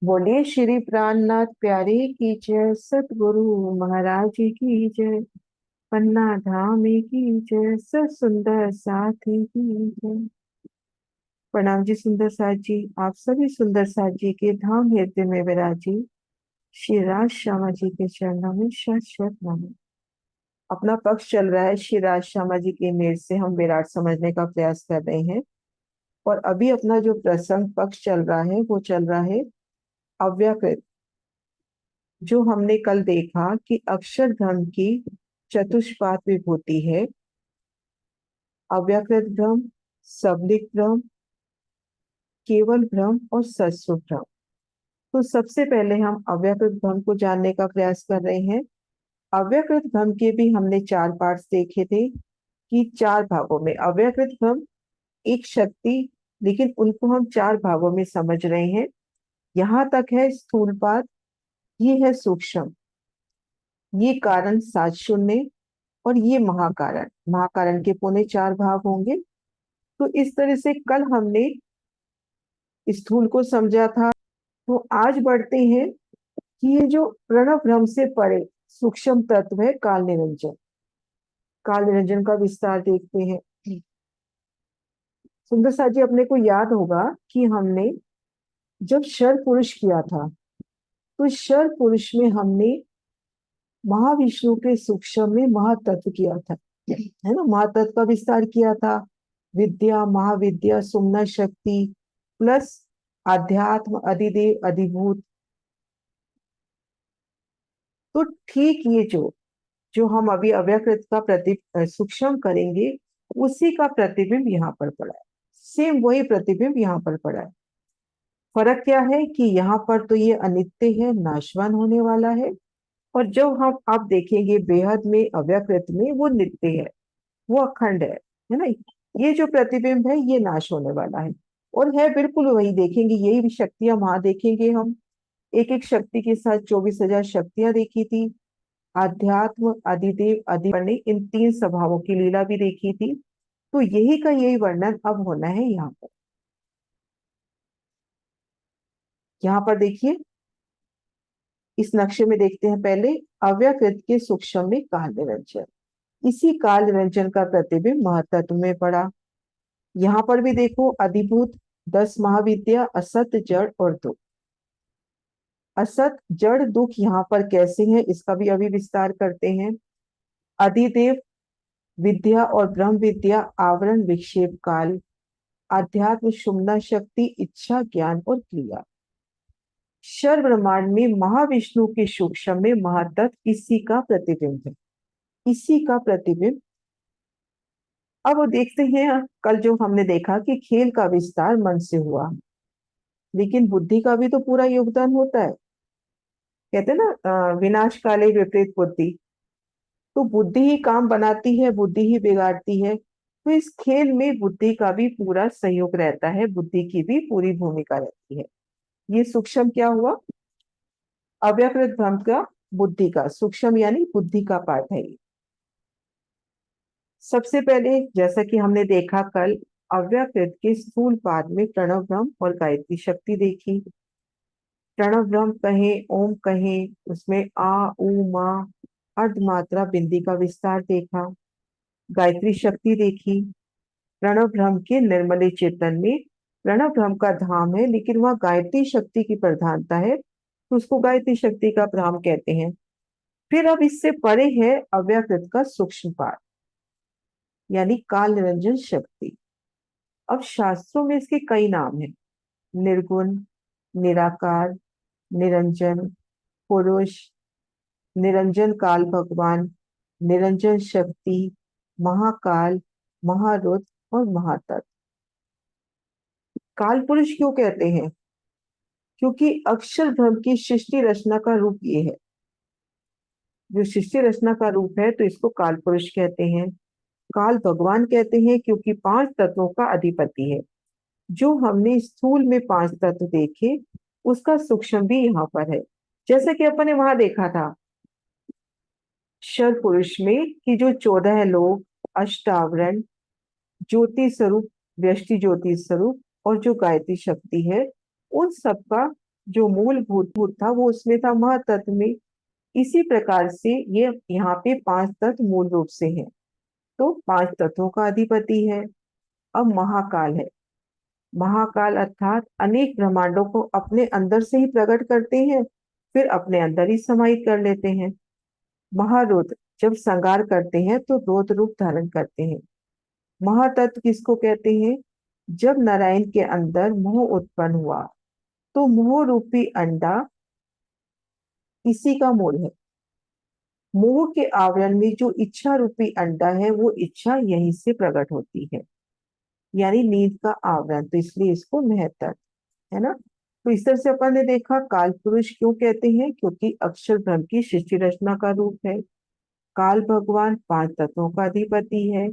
बोलिए श्री प्राणनाथ प्यारे की जय, सतगुरु महाराज जी की जय, पन्ना धाम की जय, सत सुंदर साथी की जय। प्रणाम जी सुंदर साथ जी। आप सभी सुंदर साथ जी के धाम हृदय में विराजी श्री राज श्यामा जी के चरणों में शत शत नमन। अपना पक्ष चल रहा है, श्री राज श्यामा जी की मेर से हम विराट समझने का प्रयास कर रहे हैं। और अभी अपना जो प्रसंग पक्ष चल रहा है वो चल रहा है अव्याकृत। जो हमने कल देखा कि अक्षरधाम की चतुष्पाद विभूति है, अव्याकृत ब्रह्म, सबलिक ब्रह्म, केवल ब्रह्म और सत्स्वरूप ब्रह्म। तो सबसे पहले हम अव्याकृत ब्रह्म को जानने का प्रयास कर रहे हैं। अव्याकृत ब्रह्म के भी हमने चार पार्ट्स देखे थे कि चार भागों में अव्याकृत ब्रह्म एक शक्ति, लेकिन उनको हम चार भागों में समझ रहे हैं। यहाँ तक है स्थूलपाद, ये है सूक्ष्म, ये कारण सात शून्य, और ये महाकारण। महाकारण के पौने चार भाग होंगे। तो इस तरह से कल हमने स्थूल को समझा था। तो आज बढ़ते हैं कि ये जो प्रणव ब्रह्म से परे सूक्ष्म तत्व है काल निरंजन, काल निरंजन का विस्तार देखते हैं। सुंदर सा जी, अपने को याद होगा कि हमने जब शर पुरुष किया था, तो शर पुरुष में हमने महाविष्णु के सूक्ष्म में महातत्व किया था, है ना। महातत्व का विस्तार किया था। विद्या, महाविद्या, सुमना शक्ति प्लस आध्यात्म, अधिदेव, अधिभूत। तो ठीक ये जो जो हम अभी अव्यकृत का सूक्ष्म करेंगे, उसी का प्रतिबिंब यहाँ पर पड़ा है। सेम वही प्रतिबिंब यहाँ पर पड़ा है। फर्क क्या है कि यहाँ पर तो ये अनित्य है, नाशवान होने वाला है। और जब हम आप देखेंगे बेहद में, अव्यकृत में, वो नित्य है, वो अखंड है ना। ये जो प्रतिबिंब है ये नाश होने वाला है, और है बिल्कुल वही। देखेंगे यही शक्तियां वहां देखेंगे हम। एक एक शक्ति के साथ 24,000 शक्तियां देखी थी। आध्यात्म, अधिदेव, अधिपति, इन तीन स्वभावों की लीला भी देखी थी। तो यही का यही वर्णन अब होना है यहाँ पर। यहाँ पर देखिए, इस नक्शे में देखते हैं पहले अव्यकृत के सूक्ष्म में काल निरंजन। इसी काल निरंजन का प्रतिबिंब महातत्व में पड़ा। यहाँ पर भी देखो, अधिभूत, 10 महाविद्या, असत, जड़ और दुख। असत, जड़, दुख यहाँ पर कैसे हैं इसका भी अभी विस्तार करते हैं। अधिदेव, विद्या और ब्रह्म विद्या, आवरण, विक्षेप, काल। अध्यात्म, शुम्ना शक्ति, इच्छा, ज्ञान और क्रिया। शर ब्रह्मांड में महाविष्णु के सूक्ष्म में महातत्व इसी का प्रतिबिंब है, इसी का प्रतिबिंब। अब वो देखते हैं, कल जो हमने देखा कि खेल का विस्तार मन से हुआ, लेकिन बुद्धि का भी तो पूरा योगदान होता है। कहते हैं ना, विनाश काले विपरीत बुद्धि। तो बुद्धि ही काम बनाती है, बुद्धि ही बिगाड़ती है। तो इस खेल में बुद्धि का भी पूरा सहयोग रहता है, बुद्धि की भी पूरी भूमिका रहती है। ये सूक्ष्म क्या हुआ, अव्यकृत भ्रम का, बुद्धि का सूक्ष्म यानी बुद्धि का पाठ है ये। सबसे पहले जैसा कि हमने देखा कल, अव्यकृत के स्थूल पाद में प्रणव ब्रह्म और गायत्री शक्ति देखी। प्रणव ब्रह्म कहें, ओम कहें, उसमें आ, उ, मा, अर्धमात्रा, बिंदी का विस्तार देखा। गायत्री शक्ति देखी। प्रणव ब्रह्म के निर्मले चेतन में प्रणव ब्रह्म का धाम है, लेकिन वह गायत्री शक्ति की प्रधानता है, तो उसको गायत्री शक्ति का धाम कहते हैं। फिर अब इससे परे है अव्यकृत का सूक्ष्म पाठ, यानी काल निरंजन शक्ति। अब शास्त्रों में इसके कई नाम हैं। निर्गुण, निराकार, निरंजन, पुरुष, निरंजन काल भगवान, निरंजन शक्ति, महाकाल, महारुद्र और महातत्व। काल पुरुष क्यों कहते हैं? क्योंकि अक्षर ब्रह्म की सृष्टि रचना का रूप ये है। जो सृष्टि रचना का रूप है तो इसको काल पुरुष कहते हैं। काल भगवान कहते हैं क्योंकि पांच तत्वों का अधिपति है। जो हमने स्थूल में पांच तत्व देखे, उसका सूक्ष्म भी यहाँ पर है। जैसे कि अपन ने वहां देखा था शर पुरुष में कि जो 14 लोग, अष्टावरण, ज्योति स्वरूप, व्यष्टि ज्योति स्वरूप और जो गायत्री शक्ति है, उन सबका जो मूलभूत भूत था वो उसमें था महातत्व में। इसी प्रकार से ये यहाँ पे पांच तत्व मूल रूप से हैं, तो पांच तत्वों का अधिपति है। अब महाकाल है। महाकाल अर्थात अनेक ब्रह्मांडों को अपने अंदर से ही प्रकट करते हैं, फिर अपने अंदर ही समाहित कर लेते हैं। महारुद्र जब संगार करते हैं तो रौद्र रूप धारण करते हैं। महातत्व किसको कहते हैं? जब नारायण के अंदर मोह उत्पन्न हुआ तो मोह रूपी अंडा इसी का मूल है। मोह के आवरण में जो इच्छा रूपी अंडा है वो इच्छा यहीं से प्रकट होती है, यानी नींद का आवरण, तो इसलिए इसको महत्व है ना। तो इस तरह से अपन ने देखा काल पुरुष क्यों कहते हैं, क्योंकि अक्षर ब्रह्म की सृष्टि रचना का रूप है। काल भगवान पांच तत्वों का अधिपति है।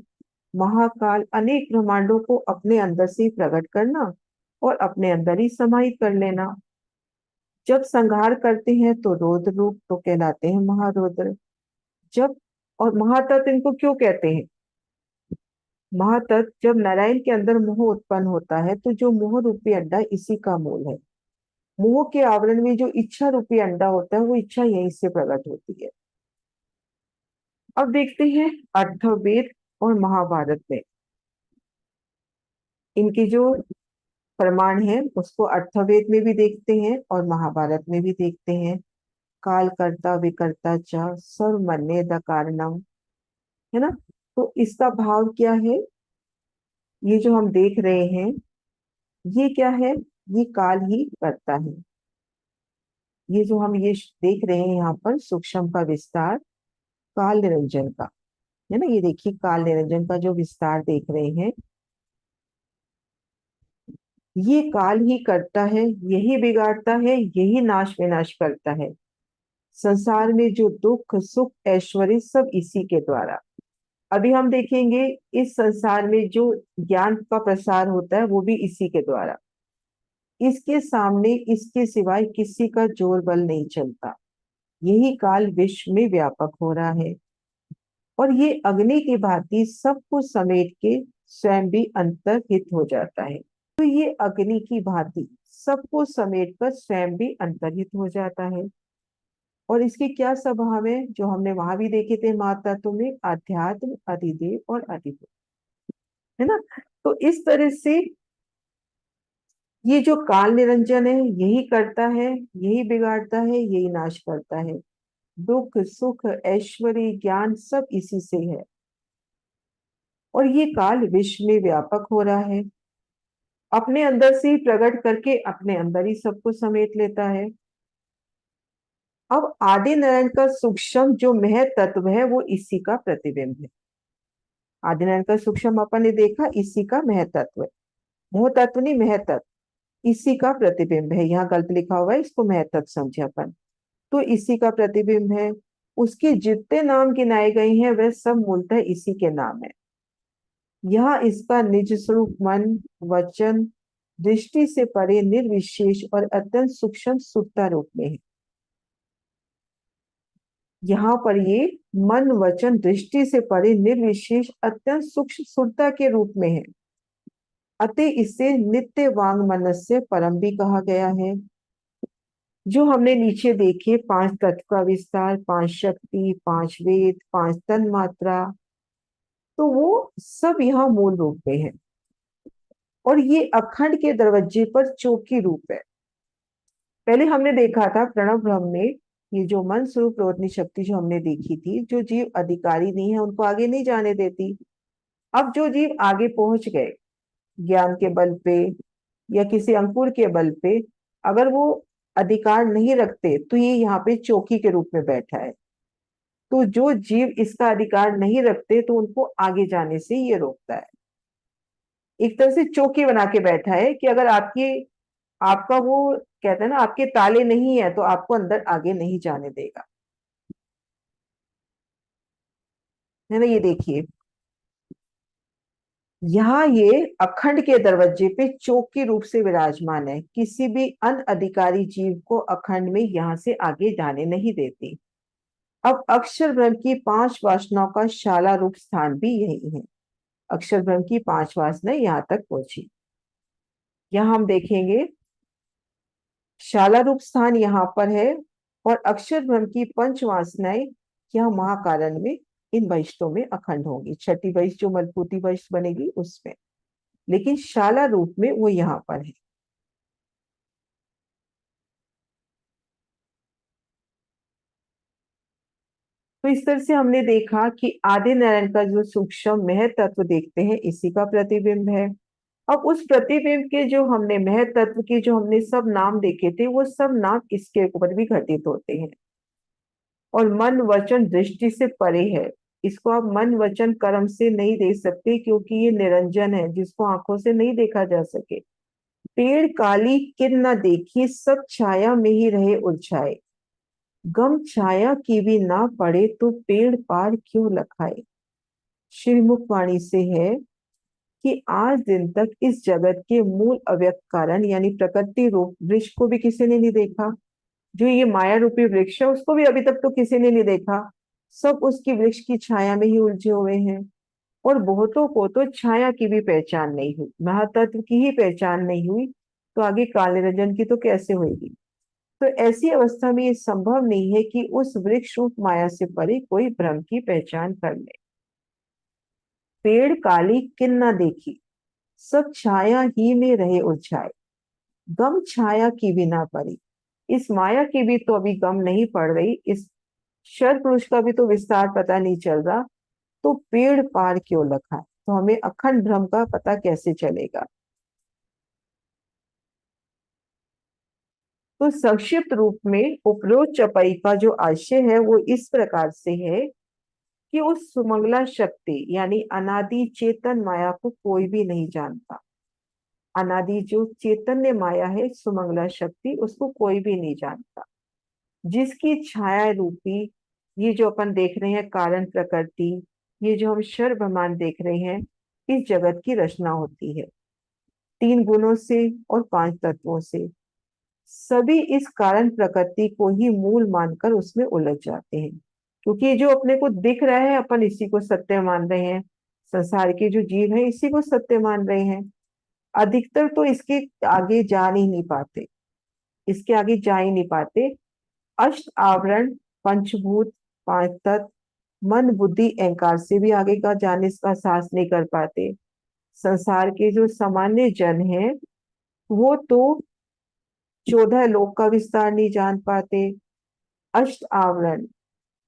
महाकाल अनेक ब्रह्मांडों को अपने अंदर से ही प्रकट करना और अपने अंदर ही समाहित कर लेना। जब संहार करते हैं तो रौद्र रूप, तो कहलाते हैं महारौद्र। जब और महातत्व इनको क्यों कहते हैं? महातत्व जब नारायण के अंदर मोह उत्पन्न होता है तो जो मोह रूपी अंडा इसी का मूल है। मोह के आवरण में जो इच्छा रूपी अंडा होता है वो इच्छा यहीं से प्रकट होती है। अब देखते हैं अथर्ववेद और महाभारत में इनकी जो प्रमाण है उसको अथर्ववेद में भी देखते हैं और महाभारत में भी देखते हैं। काल कर्ता विकर्ता च सर्वमन्य द कारणम, है ना। तो इसका भाव क्या है? ये जो हम देख रहे हैं ये क्या है? ये काल ही करता है। ये जो हम ये देख रहे हैं यहाँ पर सूक्ष्म का विस्तार काल निरंजन का, है ना। ये देखिए काल निरंजन का जो विस्तार देख रहे हैं ये काल ही करता है, यही बिगाड़ता है, यही नाश विनाश करता है। संसार में जो दुख सुख ऐश्वर्य सब इसी के द्वारा। अभी हम देखेंगे इस संसार में जो ज्ञान का प्रसार होता है वो भी इसी के द्वारा। इसके सामने इसके सिवाय किसी का जोर बल नहीं चलता। यही काल विश्व में व्यापक हो रहा है और ये अग्नि की भांति सबको समेट के स्वयं भी अंतर्हित हो जाता है। तो ये अग्नि की भांति सबको समेट कर स्वयं भी अंतर्हित हो जाता है। और इसके क्या स्वभाव है जो हमने वहां भी देखे थे महातत्व में, अध्यात्म अधिदेव और अधिभूत, है ना। तो इस तरह से ये जो काल निरंजन है यही करता है, यही बिगाड़ता है, यही नाश करता है। दुख सुख ऐश्वर्य ज्ञान सब इसी से है और ये काल विश्व में व्यापक हो रहा है। अपने अंदर से ही प्रकट करके अपने अंदर ही सबको समेट लेता है। अब आदि नारायण का सूक्ष्म जो महत तत्व है वो इसी का प्रतिबिंब है। आदि नारायण का सूक्ष्म अपन ने देखा इसी का महत तत्व है। मोह तत्व नहीं, महत तत्व इसी का प्रतिबिंब है। यहाँ गलत लिखा हुआ है, इसको महत तत्व समझे अपन। तो इसी का प्रतिबिंब है। उसके जितने नाम गिनाए गए हैं वह सब मूलतः इसी के नाम है। यहाँ इसका निज स्वरूप मन वचन दृष्टि से परे निर्विशेष और अत्यंत सूक्ष्म सुरता रूप में है। यहाँ पर ये मन वचन दृष्टि से परे निर्विशेष अत्यंत सूक्ष्म सुरता के रूप में है। अतः इसे नित्य वांग मनस्य परम भी कहा गया है। जो हमने नीचे देखे पांच तत्व का विस्तार, पांच शक्ति, पांच वेद, पांच तन मात्रा, तो वो सब यहाँ मूल रूप में है। और ये अखंड के दरवाजे पर चौकी रूप है। पहले हमने देखा था प्रणव ब्रह्म में ये जो मन स्वरूप रोशनी शक्ति जो हमने देखी थी, जो जीव अधिकारी नहीं है उनको आगे नहीं जाने देती। अब जो जीव आगे पहुंच गए ज्ञान के बल पे या किसी अंकुर के बल पे, अगर वो अधिकार नहीं रखते तो ये यहाँ पे चौकी के रूप में बैठा है। तो जो जीव इसका अधिकार नहीं रखते तो उनको आगे जाने से ये रोकता है। एक तरह से चौकी बना के बैठा है कि अगर आपकी आपका वो कहते हैं ना आपके ताले नहीं है तो आपको अंदर आगे नहीं जाने देगा, है ना। ये देखिए यहाँ ये अखंड के दरवाजे पे चौकी रूप से विराजमान है। किसी भी अनअधिकारी जीव को अखंड में यहाँ से आगे जाने नहीं देती। अब अक्षर ब्रह्म की पांच वासनाओं का शाला रूप स्थान भी यही है। अक्षर ब्रह्म की पांच वासनाएं यहाँ तक पहुंची। यहाँ हम देखेंगे शाला रूप स्थान यहाँ पर है, और अक्षर ब्रह्म की पंच वासनाएं यहाँ महाकारण में इन वैष्णों में अखंड होंगी। छठी वैश्य जो मलपूती वैश्य बनेगी उसमें, लेकिन शाला रूप में वो यहाँ पर है। तो इस तरह से हमने देखा कि आदि नारायण का जो सूक्ष्म मह तत्व देखते हैं, इसी का प्रतिबिंब है। अब उस प्रतिबिंब के जो हमने मह तत्व के जो हमने सब नाम देखे थे, वो सब नाम इसके ऊपर भी घटित होते हैं, और मन वचन दृष्टि से परे है। इसको आप मन वचन कर्म से नहीं देख सकते, क्योंकि ये निरंजन है जिसको आंखों से नहीं देखा जा सके। पेड़ काली किन न देखी, सब छाया में ही रहे उलझाए। गम छाया की भी ना पड़े, तो पेड़ पार क्यों लखाए। श्रीमुख वाणी से है कि आज दिन तक इस जगत के मूल अव्यक्त कारण यानी प्रकृति रूप वृक्ष को भी किसी ने नहीं देखा। जो ये माया रूपी वृक्ष है, उसको भी अभी तक तो किसी ने नहीं देखा। सब उसकी वृक्ष की छाया में ही उलझे हुए हैं। और बहुतों को तो छाया की भी पहचान नहीं हुई, महातत्व की ही पहचान नहीं हुई, तो आगे काल निरंजन की तो कैसे होगी। तो ऐसी अवस्था में ये संभव नहीं है कि उस वृक्ष रूप माया से परे कोई ब्रह्म की पहचान कर ले। पेड़ काली किन न देखी, सब छाया ही में रहे उलझाए। गम छाया की भी ना पड़ी, इस माया की भी तो अभी गम नहीं पड़ रही, इस क्षर पुरुष का भी तो विस्तार पता नहीं चल रहा, तो पेड़ पार क्यों लखा है। तो हमें अखंड ब्रह्म का पता कैसे चलेगा। तो संक्षिप्त रूप में उपरोक्त चौपाई का जो आशय है वो इस प्रकार से है कि उस सुमंगला शक्ति यानी अनादि चेतन माया को कोई भी नहीं जानता। अनादि जो चैतन्य माया है सुमंगला शक्ति, उसको कोई भी नहीं जानता। जिसकी छाया रूपी ये जो अपन देख रहे हैं कारण प्रकृति, ये जो हम शर ब्रह्मांड देख रहे हैं, इस जगत की रचना होती है तीन गुणों से और पांच तत्वों से। सभी इस कारण प्रकृति को ही मूल मानकर उसमें उलझ जाते हैं, क्योंकि ये जो अपने को दिख रहा है अपन इसी को सत्य मान रहे हैं। संसार के जो जीव है इसी को सत्य मान रहे हैं। अधिकतर तो इसके आगे जा ही नहीं पाते, इसके आगे जा ही नहीं पाते। अष्ट आवरण, पंचभूत, पांच तत्व, मन बुद्धि अहंकार से भी आगे का जाने का साहस नहीं कर पाते। संसार के जो सामान्य जन हैं वो तो 14 लोक का विस्तार नहीं जान पाते। अष्ट आवरण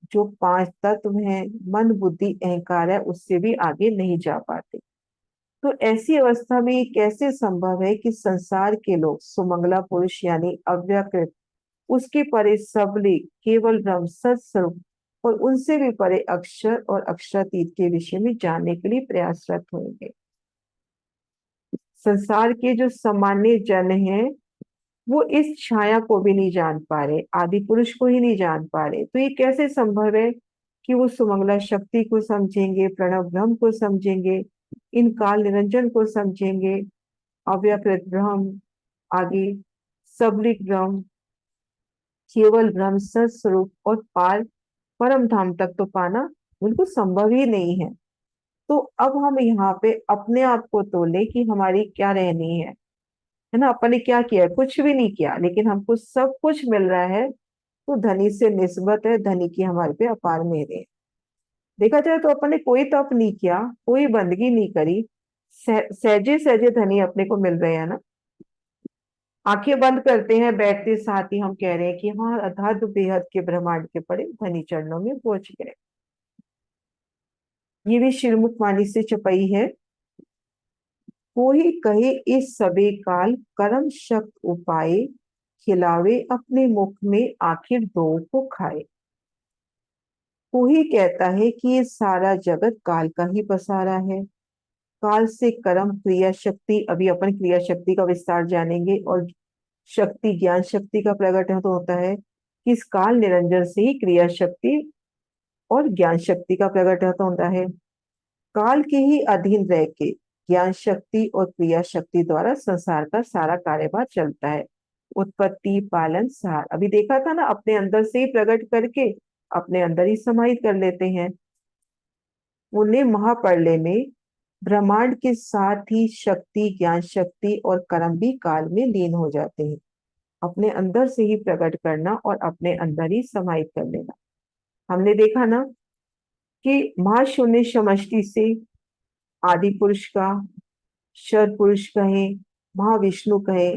जो पांच तत्व हैं, मन बुद्धि अहंकार है, उससे भी आगे नहीं जा पाते। तो ऐसी अवस्था में ये कैसे संभव है कि संसार के लोग सुमंगला पुरुष यानी अव्यकृत, उसके परे सबले केवल ब्रह्म सत्स्वरूप और उनसे भी परे अक्षर और अक्षरातीत के विषय में जानने के लिए प्रयासरत होंगे। संसार के जो सामान्य जन हैं वो इस छाया को भी नहीं जान पा रहे, आदि पुरुष को ही नहीं जान पा रहे। तो ये कैसे संभव है कि वो सुमंगला शक्ति को समझेंगे, प्रणव ब्रह्म को समझेंगे, इन काल निरंजन को समझेंगे, अव्यकृत ब्रह्म, आगे सबलिक ब्रह्म, केवल ब्रह्म सत्स्वरूप और पार परम धाम तक तो पाना बिल्कुल संभव ही नहीं है। तो अब हम यहाँ पे अपने आप को तोले कि हमारी क्या रहनी है ना। अपन ने क्या किया है, कुछ भी नहीं किया, लेकिन हमको सब कुछ मिल रहा है, तो धनी से निस्बत है, धनी की हमारे पे अपार मेहर है। देखा जाए तो अपन ने कोई तप नहीं किया, कोई बंदगी नहीं करी, सहजे सहजे धनी अपने को मिल रहे हैं ना। आंखें बंद करते हैं, बैठते साथ ही हम कह रहे हैं कि हाँ अथाध बेहद के ब्रह्मांड के पड़े धनी चरणों में पहुंच गए। ये भी श्रीमुख वाणी से छपई है। कोई कहे इस सबे काल कर्म शक्त उपाय, खिलावे अपने मुख में आखिर दो को खाए। कोई कहता है कि ये सारा जगत काल का ही पसारा है। काल से कर्म क्रिया शक्ति, अभी अपन क्रिया शक्ति का विस्तार जानेंगे, और शक्ति ज्ञान शक्ति का प्रकट तो होता है कि इस काल निरंजन से ही क्रिया शक्ति और ज्ञान शक्ति का प्रकट होता है। काल के ही अधीन रह के ज्ञान शक्ति और क्रिया शक्ति द्वारा संसार का सारा कार्यभार चलता है। उत्पत्ति पालन सार, अभी देखा था ना, अपने अंदर से ही प्रकट करके अपने अंदर ही समाहित कर लेते हैं। उन्हें महाप्रलय में ब्रह्मांड के साथ ही शक्ति ज्ञान शक्ति और कर्म भी काल में लीन हो जाते हैं। अपने अंदर से ही प्रकट करना और अपने अंदर ही समाहित कर लेना। हमने देखा ना कि महाशून्य समष्टि से आदि पुरुष का, शर पुरुष कहे, महाविष्णु कहे,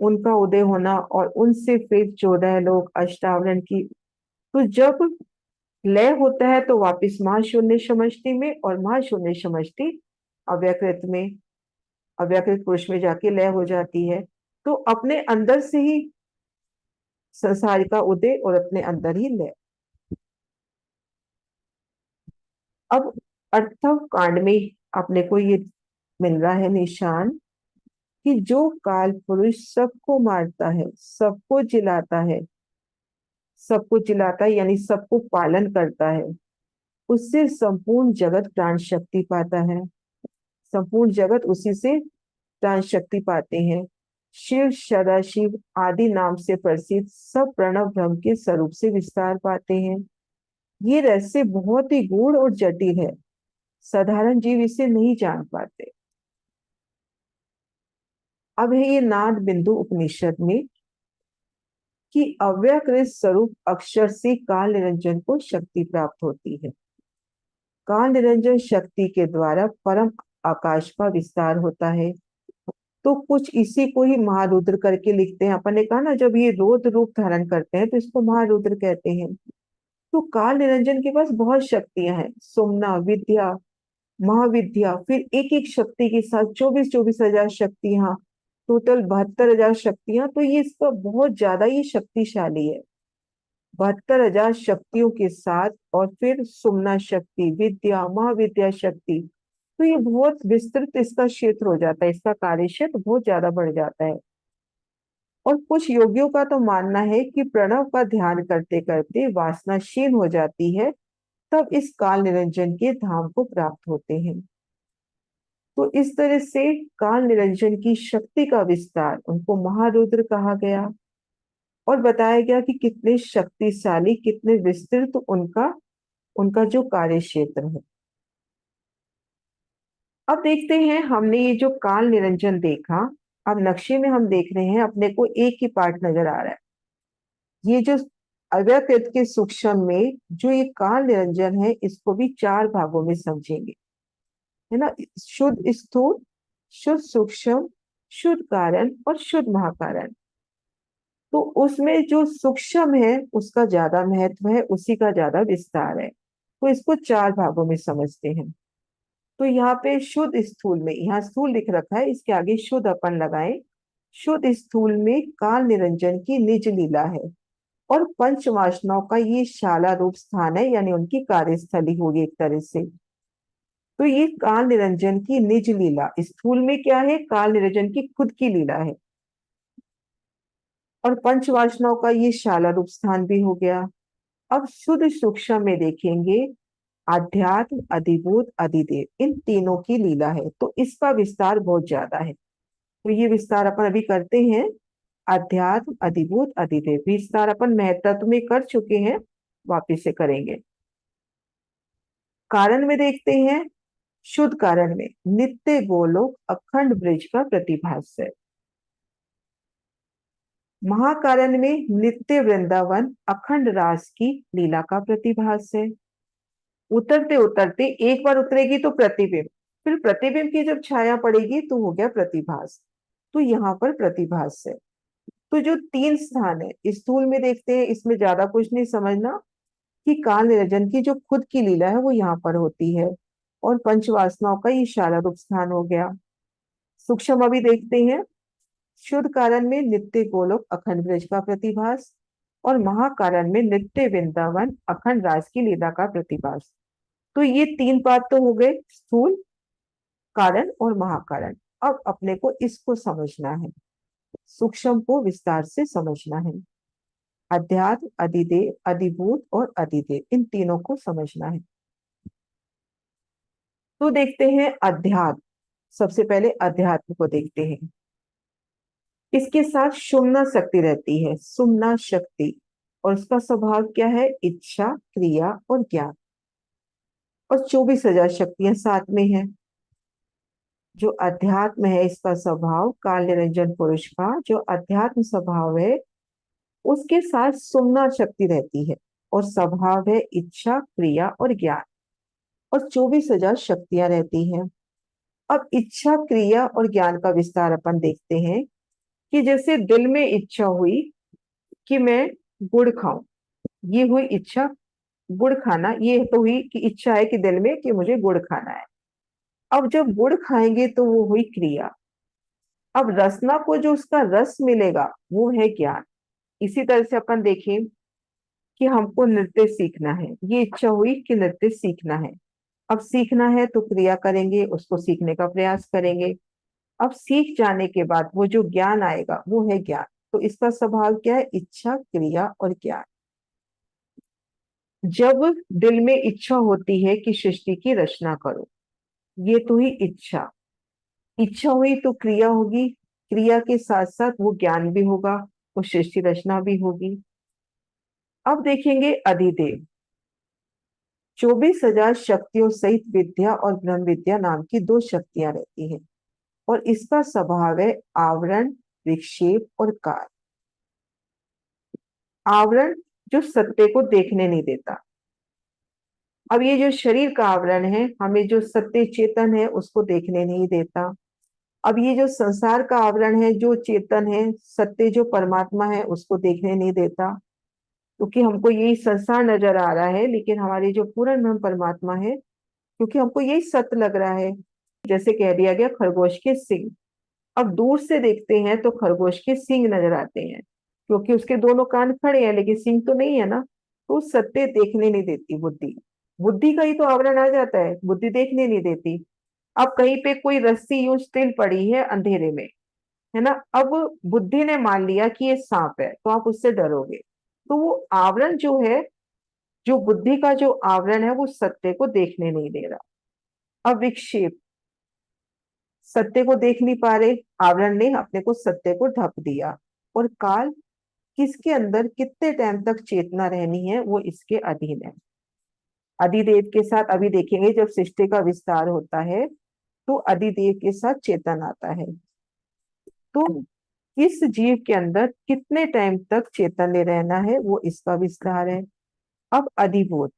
उनका उदय होना और उनसे फिर 14 लोग अष्टावरण की। तो जब लय होता है तो वापिस महाशून्य समष्टि में, और महाशून्य समष्टि अव्यकृत में, अव्यकृत पुरुष में जाके लय हो जाती है। तो अपने अंदर से ही संसार का उदय और अपने अंदर ही लय। अब अर्थव कांड में अपने को ये मिल रहा है निशान कि जो काल पुरुष सबको मारता है, सबको जिलाता है, सबको जिलाता है यानी सबको पालन करता है, उससे संपूर्ण जगत प्राण शक्ति पाता है। संपूर्ण जगत उसी से प्राण शक्ति पाते हैं। शिव सदाशिव आदि नाम से प्रसिद्ध सब प्रणव ब्रह्म के स्वरूप से विस्तार पाते हैं। ये रहस्य बहुत ही गूढ़ और जटिल है, साधारण जीव इसे नहीं जान पाते। अब है ये नाद बिंदु उपनिषद में कि अव्यकृत स्वरूप अक्षर से काल निरंजन को शक्ति प्राप्त होती है। काल निरंजन शक्ति के द्वारा परम आकाश का विस्तार होता है। तो कुछ इसी को ही महारुद्र करके लिखते हैं। अपन ने कहा ना, जब ये रौद्र रूप धारण करते हैं तो इसको महारुद्र कहते हैं। तो काल निरंजन के पास बहुत शक्तियां हैं, सुमना, विद्या, महाविद्या, फिर एक एक शक्ति के साथ 24,000 शक्तियां, टोटल 72,000 शक्तियां। तो ये इसका बहुत ज्यादा ये शक्तिशाली है। 72,000 शक्तियों के साथ, और फिर सुमना शक्ति, विद्या, महाविद्या शक्ति। तो ये बहुत विस्तृत इसका क्षेत्र हो जाता है, इसका कार्य क्षेत्र बहुत ज्यादा बढ़ जाता है। और कुछ योगियों का तो मानना है कि प्रणव का ध्यान करते करते वासना क्षीण हो जाती है, तब इस काल निरंजन के धाम को प्राप्त होते हैं। तो इस तरह से काल निरंजन की शक्ति का विस्तार, उनको महारुद्र कहा गया और बताया गया कि कितने शक्तिशाली, कितने विस्तृत उनका उनका जो कार्य क्षेत्र है। अब देखते हैं, हमने ये जो काल निरंजन देखा, अब नक्शे में हम देख रहे हैं अपने को एक ही पार्ट नजर आ रहा है। ये जो अव्यकृत के सूक्ष्म में जो ये काल निरंजन है, इसको भी 4 भागों में समझेंगे, है ना। शुद्ध स्थूल, शुद्ध सूक्ष्म, शुद्ध कारण और शुद्ध महाकारण। तो उसमें जो सूक्ष्म है उसका ज्यादा महत्व है, उसी का ज्यादा विस्तार है। तो इसको 4 भागों में समझते हैं। तो यहाँ पे शुद्ध स्थूल में, यहाँ स्थूल लिख रखा है, इसके आगे शुद्ध अपन लगाए। शुद्ध स्थूल में काल निरंजन की निज लीला है और पंच वासनाओं का ये शाला रूप स्थान है, यानी उनकी कार्यस्थली होगी एक तरह से। तो ये काल निरंजन की निज लीला, स्थूल में क्या है, काल निरंजन की खुद की लीला है, और पंच वासनाओं का ये शाला रूप स्थान भी हो गया। अब शुद्ध सूक्ष्म में देखेंगे, आध्यात्म, अधिभूत, अधिदेव, इन तीनों की लीला है। तो इसका विस्तार बहुत ज्यादा है, तो ये विस्तार अपन अभी करते हैं। अध्यात्म, अधिभूत, अधिदेव विस्तार अपन महत्व में कर चुके हैं, वापिस से करेंगे। कारण में देखते हैं, शुद्ध कारण में नित्य गोलोक अखंड ब्रिज का प्रतिभास है। महाकारण में नित्य वृंदावन अखंड रास की लीला का प्रतिभास है। उतरते उतरते एक बार उतरेगी तो प्रतिबिंब, फिर प्रतिबिंब की जब छाया पड़ेगी तो हो गया प्रतिभास। तो यहाँ पर प्रतिभास है। तो जो 3 स्थान है स्थूल में देखते हैं, इसमें ज्यादा कुछ नहीं समझना कि काल निरंजन की जो खुद की लीला है वो यहाँ पर होती है, और पंचवासनाओं का ये इशारा रूप स्थान हो गया। सूक्ष्म अभी देखते हैं, शुद्ध कारण में नित्य गोलोक अखंड ब्रज का प्रतिभास, और महाकारण में नित्य वृंदावन अखंड रास की लीला का प्रतिभास। तो ये 3 बात तो हो गए, स्थूल, कारण और महाकारण। अब अपने को इसको समझना है, सूक्ष्म को विस्तार से समझना है। अध्यात्म, अधिदेव, अधिभूत और अधिदेव, इन तीनों को समझना है। तो देखते हैं अध्यात्म। सबसे पहले अध्यात्म को देखते हैं। इसके साथ सुमना शक्ति रहती है, सुमना शक्ति, और उसका स्वभाव क्या है, इच्छा, क्रिया और ज्ञान, और 24,000 शक्तियां साथ में है। जो अध्यात्म है इसका स्वभाव, काल निरंजन पुरुष का जो अध्यात्म स्वभाव है उसके साथ सुमना शक्ति रहती है, और स्वभाव है इच्छा, क्रिया और ज्ञान, और 24,000 शक्तियां रहती हैं। अब इच्छा, क्रिया और ज्ञान का विस्तार अपन देखते हैं कि जैसे दिल में इच्छा हुई कि मैं गुड़ खाऊं, ये हुई इच्छा। गुड़ खाना ये तो हुई कि इच्छा है कि दिल में कि मुझे गुड़ खाना है। अब जब गुड़ खाएंगे तो वो हुई क्रिया। अब रसना को जो उसका रस मिलेगा वो है ज्ञान। इसी तरह से अपन देखें कि हमको नृत्य सीखना है, ये इच्छा हुई कि नृत्य सीखना है। अब सीखना है तो क्रिया करेंगे, उसको सीखने का प्रयास करेंगे। अब सीख जाने के बाद वो जो ज्ञान आएगा वो है ज्ञान। तो इसका स्वभाव क्या है? इच्छा, क्रिया और ज्ञान। जब दिल में इच्छा होती है कि सृष्टि की रचना करो, ये तो ही इच्छा। इच्छा हुई तो क्रिया होगी, क्रिया के साथ साथ वो ज्ञान भी होगा, वो सृष्टि रचना भी होगी। अब देखेंगे अधिदेव। 24,000 शक्तियों सहित विद्या और ब्रह्म विद्या नाम की दो शक्तियां रहती हैं, और इसका स्वभाव है आवरण, विक्षेप और काल। आवरण जो सत्य को देखने नहीं देता। अब ये जो शरीर का आवरण है हमें जो सत्य चेतन है उसको देखने नहीं देता। अब ये जो संसार का आवरण है जो चेतन है, सत्य जो परमात्मा है उसको देखने नहीं देता, क्योंकि हमको यही संसार नजर आ रहा है, लेकिन हमारी जो पूर्ण ब्रह्म परमात्मा है, क्योंकि हमको यही सत्य लग रहा है। जैसे कह दिया गया खरगोश के सिंग। अब दूर से देखते हैं तो खरगोश के सींग नजर आते हैं, क्योंकि उसके दोनों कान खड़े हैं, लेकिन सींग तो नहीं है ना। तो सत्य देखने नहीं देती बुद्धि। बुद्धि का ही तो आवरण आ जाता है, बुद्धि देखने नहीं देती। अब कहीं पे कोई रस्सी यूं स्टिल पड़ी है अंधेरे में, है ना, अब बुद्धि ने मान लिया कि ये सांप है तो आप उससे डरोगे। तो वो आवरण जो है, जो बुद्धि का जो आवरण है वो सत्य को देखने नहीं दे रहा। अब विक्षेप, सत्य को देख नहीं पा रहे, आवरण ने अपने को सत्य को ढक दिया। और काल, किसके अंदर कितने टाइम तक चेतना रहनी है वो इसके अधीन है। अधिदेव के साथ अभी देखेंगे जब सृष्टि का विस्तार होता है तो अधिदेव के साथ चेतन आता है। तो इस जीव के अंदर कितने टाइम तक चेतन रहना है वो इसका विस्तार है। अब अधिभूत,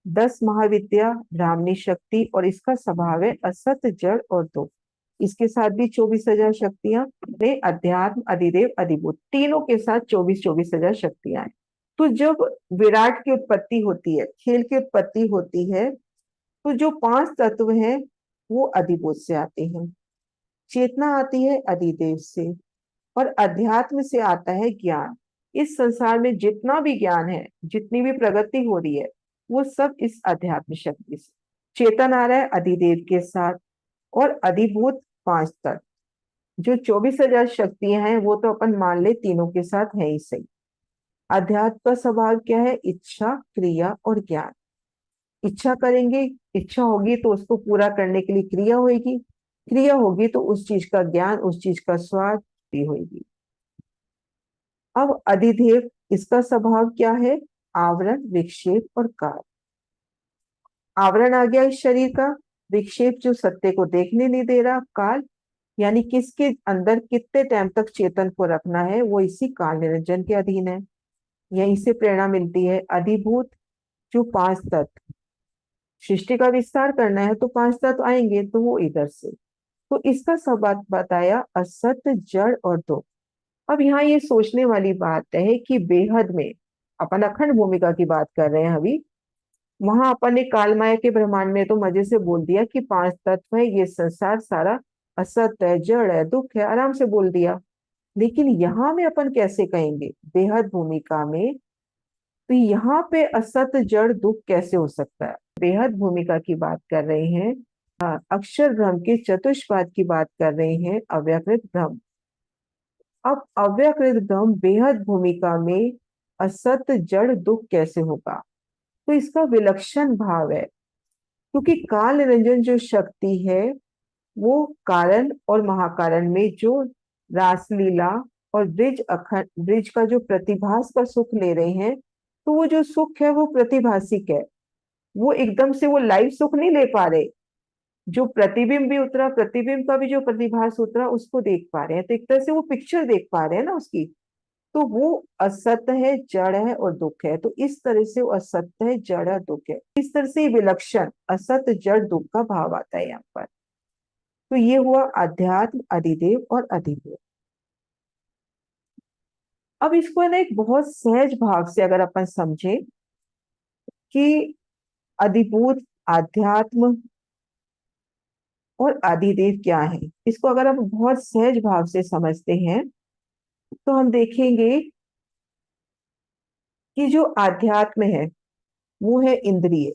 10 महाविद्या, ब्राह्मणी शक्ति, और इसका स्वभाव है असत, जड़ और दुख। इसके साथ भी 24,000 शक्तियां ने, अध्यात्म, अधिदेव, अधिभूत, तीनों के साथ 24,000 शक्तियां हैं। तो जब विराट की उत्पत्ति होती है, खेल की उत्पत्ति होती है, तो जो 5 तत्व हैं वो अधिभूत से आते हैं। चेतना आती है अधिदेव से, और अध्यात्म से आता है ज्ञान। इस संसार में जितना भी ज्ञान है, जितनी भी प्रगति हो रही है, वो सब इस अध्यात्म शक्ति से। चेतन आ रहा है अधिदेव के साथ, और अधिभूत 5 तत्व। जो 24,000 शक्तियां हैं वो तो अपन मान ले तीनों के साथ है ही सही। अध्यात्म का स्वभाव क्या है? इच्छा, क्रिया और ज्ञान। इच्छा करेंगे, इच्छा होगी तो उसको पूरा करने के लिए क्रिया होगी, क्रिया होगी तो उस चीज का ज्ञान, उस चीज का स्वाद भी होगी। अब अधिदेव, इसका स्वभाव क्या है? आवरण, विक्षेप और काल। आवरण आ गया इस शरीर का, विक्षेप जो सत्य को देखने नहीं दे रहा, काल यानी किसके अंदर कितने टाइम तक चेतन को रखना है वो इसी काल निरंजन के अधीन है। यहीं से प्रेरणा मिलती है। अधिभूत जो 5 तत्व, सृष्टि का विस्तार करना है तो 5 तत्व आएंगे, तो वो इधर से। तो इसका सब बात बताया असत, जड़ और दुख। अब यहाँ ये सोचने वाली बात है कि बेहद में, अपन अखंड भूमिका की बात कर रहे हैं अभी, वहां अपन ने काल माया के ब्रह्मांड में तो मजे से बोल दिया कि 5 तत्व है, ये संसार सारा असत है, जड़ है, दुख है, आराम से बोल दिया। लेकिन यहाँ में अपन कैसे कहेंगे बेहद भूमिका में? तो यहाँ पे असत, जड़, दुख कैसे हो सकता है? बेहद भूमिका की बात कर रहे हैं, अक्षर ब्रह्म के चतुष्पाद की बात कर रहे हैं, अव्यकृत ब्रह्म। अब अव्यकृत ब्रह्म बेहद भूमिका में असत, जड़, दुख कैसे होगा? तो इसका विलक्षण भाव है, क्योंकि काल निरंजन जो शक्ति है वो कारण और महाकारण में जो रासलीला और ब्रिज का जो प्रतिभास का सुख ले रहे हैं, तो वो जो सुख है वो प्रतिभासिक है। वो एकदम से वो लाइव सुख नहीं ले पा रहे, जो प्रतिबिंब भी उतरा, प्रतिबिंब का भी जो प्रतिभास उतरा, उसको देख पा रहे हैं। तो एक तरह से वो पिक्चर देख पा रहे हैं ना उसकी। तो वो असत्य है, जड़ है और दुख है। तो इस तरह से वो असत्य है, जड़ है, दुख है, इस तरह से विलक्षण असत्य जड़ दुख का भाव आता है यहाँ पर। तो ये हुआ अध्यात्म, अधिदेव और अधिदेव। अब इसको है ना एक बहुत सहज भाव से अगर अपन समझे कि अधिभूत, आध्यात्म और आदिदेव क्या है, इसको अगर हम बहुत सहज भाव से समझते हैं तो हम देखेंगे कि जो आध्यात्म है वो है इंद्रिय,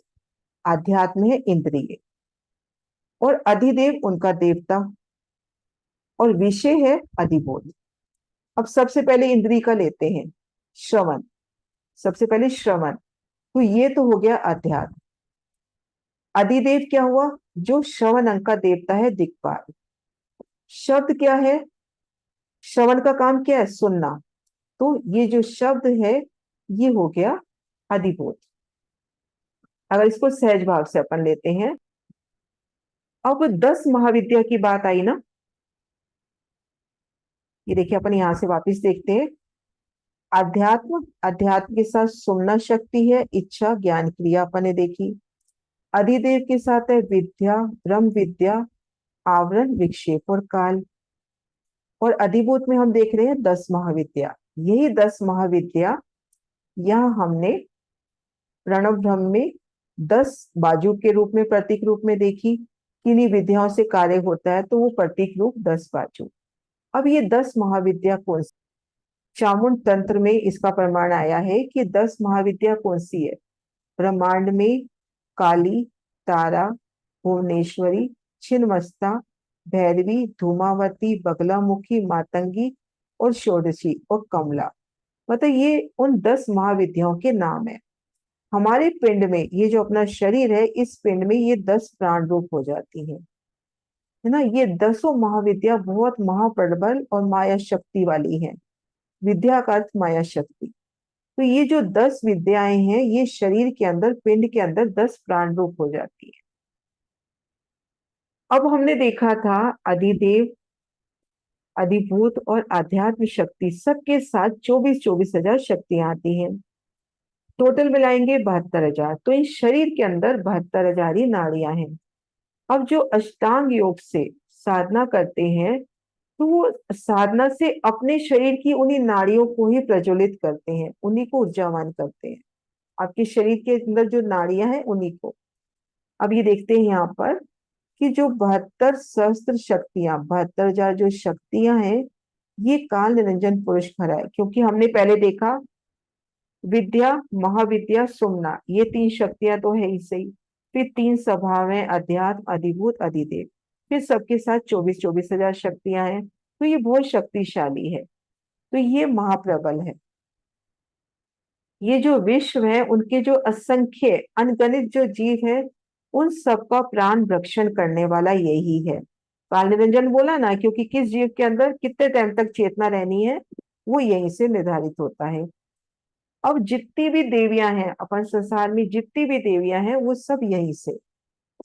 आध्यात्म है इंद्रिय, और अधिदेव उनका देवता, और विषय है अधिबोध। अब सबसे पहले इंद्रिय का लेते हैं, श्रवण। सबसे पहले श्रवण, तो ये तो हो गया अध्यात्म। अधिदेव क्या हुआ? जो श्रवण अंग का देवता है, दिक्पाल। शब्द क्या है? श्रवण का काम क्या है? सुनना। तो ये जो शब्द है ये हो गया अधिबोध। अगर इसको सहज भाव से अपन लेते हैं, अब 10 महाविद्या की बात आई ना। ये देखिए अपन यहां से वापस देखते हैं। अध्यात्म, अध्यात्म के साथ सुनना शक्ति है, इच्छा, ज्ञान, क्रिया अपन ने देखी। अधिदेव के साथ है विद्या, ब्रह्म विद्या, आवरण, विक्षेप और काल। और अधिभूत में हम देख रहे हैं 10 महाविद्या। यही 10 महाविद्या यहाँ हमने प्रणव ब्रह्म में 10 बाजू के रूप में, प्रतीक रूप में देखी। किन्हीं विद्याओं से कार्य होता है तो वो प्रतीक रूप 10 बाजू। अब ये 10 महाविद्या कौन सी? चामुंड तंत्र में इसका प्रमाण आया है कि 10 महाविद्या कौन सी है। ब्रह्मांड में काली, तारा, भुवनेश्वरी, छिन्नमस्ता, भैरवी, धूमावती, बगलामुखी, मातंगी और षोडशी और कमला। मतलब ये उन 10 महाविद्याओं के नाम है। हमारे पिंड में ये जो अपना शरीर है, इस पिंड में ये 10 प्राण रूप हो जाती है ना। ये 10 महाविद्या बहुत महाप्रबल और माया शक्ति वाली है। विद्या का अर्थ माया शक्ति। तो ये जो 10 विद्याएं हैं, ये शरीर के अंदर, पिंड के अंदर 10 प्राण रूप हो जाती है। अब हमने देखा था अधिदेव, अधिभूत और आध्यात्म शक्ति सबके साथ 24,000 शक्तियां आती हैं। टोटल मिलाएंगे 72,000। तो इस शरीर के अंदर 72,000 ही नाड़ियां हैं। अब जो अष्टांग योग से साधना करते हैं, तो वो साधना से अपने शरीर की उन्हीं नाड़ियों को ही प्रज्वलित करते हैं, उन्हीं को ऊर्जावान करते हैं। आपके शरीर के अंदर जो नाड़ियां हैं उन्हीं को। अब ये देखते हैं यहाँ पर कि जो 72 सहस्त्र शक्तियां, 72,000 जो शक्तियां हैं, ये काल निरंजन पुरुष भरा है। क्योंकि हमने पहले देखा विद्या, महाविद्या, सुमना, ये 3 शक्तियां तो है ही सही। फिर 3 स्वभाव है, अध्यात्म, अधिभूत, अधिदेव। फिर सबके साथ 24,000 शक्तियां हैं। तो ये बहुत शक्तिशाली है। तो ये महाप्रबल है। ये जो विश्व है, उनके जो असंख्य अनगणित जो जीव है, उन सबका प्राण रक्षण करने वाला यही है। काल निरंजन बोला ना, क्योंकि किस जीव के अंदर कितने टाइम तक चेतना रहनी है, वो यहीं से निर्धारित होता है। अब जितनी भी देवियां हैं अपन संसार में, जितनी भी देवियां हैं वो सब यहीं से,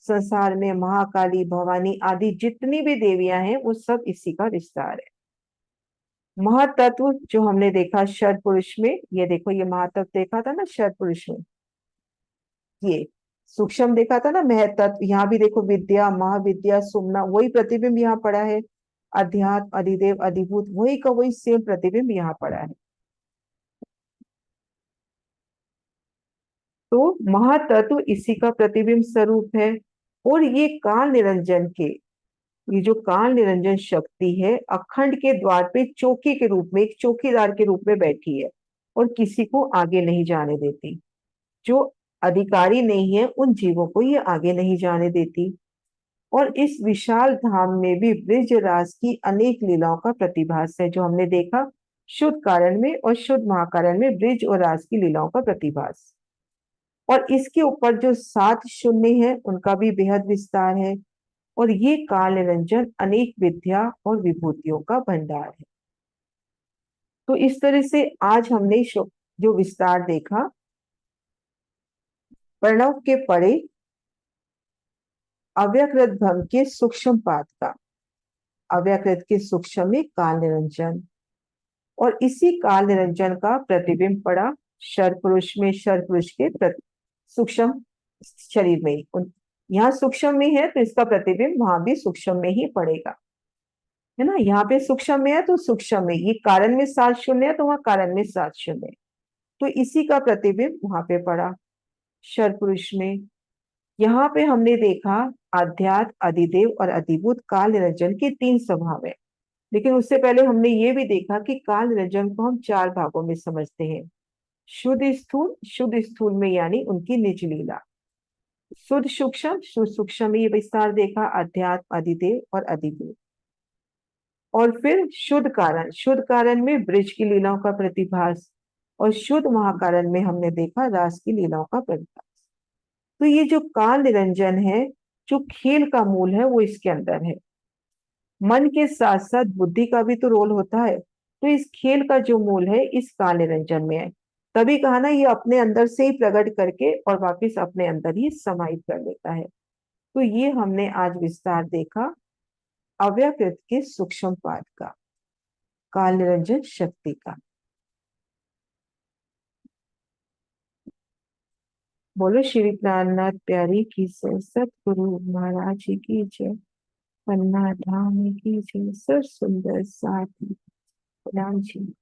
संसार में महाकाली, भवानी आदि जितनी भी देवियां हैं वो सब इसी का विस्तार है। महातत्व जो हमने देखा शर पुरुष में, ये देखो ये महातत्व देखा था ना शर पुरुष में, ये सूक्ष्म देखा था ना महतत्व। यहाँ भी देखो विद्या, महाविद्या, सुमना, वही प्रतिबिंब यहाँ पड़ा है। अध्यात्म, अधिदेव, अधिभूत, वही का वही सेम प्रतिबिंब यहाँ पड़ा है। तो महातत्व इसी का प्रतिबिंब स्वरूप है। और ये काल निरंजन के, ये जो काल निरंजन शक्ति है, अखंड के द्वार पे चौकी के रूप में, एक चौकीदार के रूप में बैठी है और किसी को आगे नहीं जाने देती। जो अधिकारी नहीं है उन जीवों को ये आगे नहीं जाने देती। और इस विशाल धाम में भी ब्रज रास की अनेक लीलाओं का प्रतिभास है, जो हमने देखा शुद्ध कारण में और शुद्ध महाकारण में ब्रज और रास की लीलाओं का प्रतिभास। और इसके ऊपर जो 7 शून्य है उनका भी बेहद विस्तार है। और ये काल निरंजन अनेक विद्या और विभूतियों का भंडार है। तो इस तरह से आज हमने जो विस्तार देखा, प्रणव के परे अव्यकृत भ्रम के सूक्ष्म पाद का, अव्यकृत के सूक्ष्म में काल निरंजन, और इसी काल निरंजन का प्रतिबिंब पड़ा शर पुरुष में, शर पुरुष के सूक्ष्म शरीर में ही। यहाँ सूक्ष्म में है तो इसका प्रतिबिंब वहां भी सूक्ष्म में ही पड़ेगा, है ना। यहाँ पे सूक्ष्म में है तो सूक्ष्म में, ये कारण में 7 शून्य है तो वहां कारण में 7 शून्य है, तो इसी का प्रतिबिंब वहां पे पड़ा शर पुरुष में। यहाँ पे हमने देखा आध्यात्म, अधिदेव और अधिभूत काल निरंजन के 3 स्वभाव है। लेकिन उससे पहले हमने ये भी देखा कि काल निरंजन को हम 4 भागों में समझते हैं। शुद्ध स्थूल, शुद्ध स्थूल में यानी उनकी निज लीला, शुद्ध सूक्ष्म, शुद्ध सूक्ष्म में ये विस्तार देखा अध्यात्म, अधिदेव और अधिभूत, और फिर शुद्ध कारण, शुद्ध कारण में ब्रज की लीलाओं का प्रतिभास, और शुद्ध महाकारण में हमने देखा रास की लीलाओं का प्रतिभास। तो ये जो काल निरंजन है, जो खेल का मूल है वो इसके अंदर है। मन के साथ साथ बुद्धि का भी तो रोल होता है, तो इस खेल का जो मूल है इस काल निरंजन में है। तभी कहा ना, ये अपने अंदर से ही प्रकट करके और वापस अपने अंदर ही समाहित कर लेता है। तो ये हमने आज विस्तार देखा अव्यकृत के सूक्ष्म पाद का, काल निरंजन शक्ति का। बोलो श्री प्राणनाथ प्यारी की जय, सतगुरु महाराज जी की जय, पन्ना धाम की जय, सर सुंदर साथी राम जी।